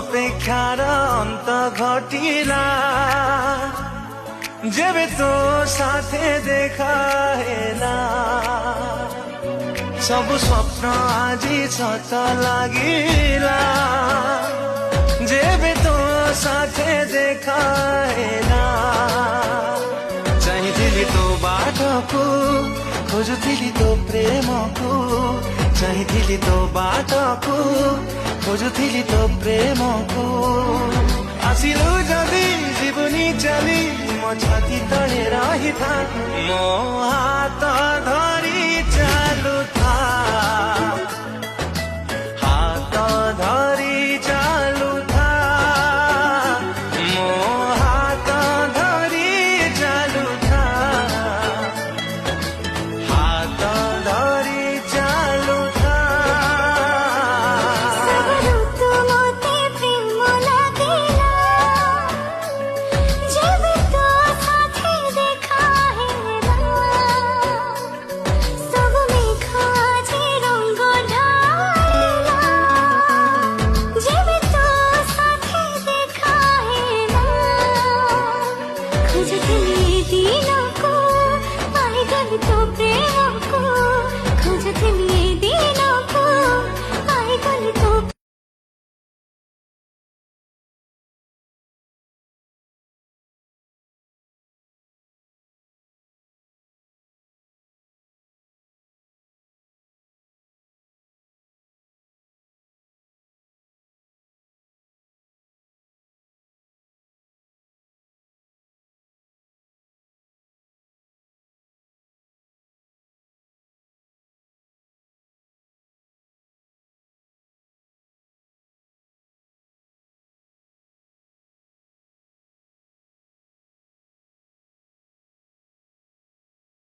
ଅପେକ୍ଷାର ଅନ୍ତ ଘଟିଲା ଯେବେ ତୋ ସାଥେ ଦେଖା ହେଲା ସବୁ ସ୍ୱପ୍ନ ଆଜି ସତ ଲାଗିଲା ଯେବେ ତୋ ସାଥେ ଦେଖା ହେଲା ଚାହିଁଥିଲି ତୋ ବାଟକୁ खोजुथिली तो प्रेम को चाहिथिली तो बाटको खोजुथिली तो प्रेम को आसिलु जदि जीवनी चली मो छाती तले रही था मो हाथ धरी चालू था।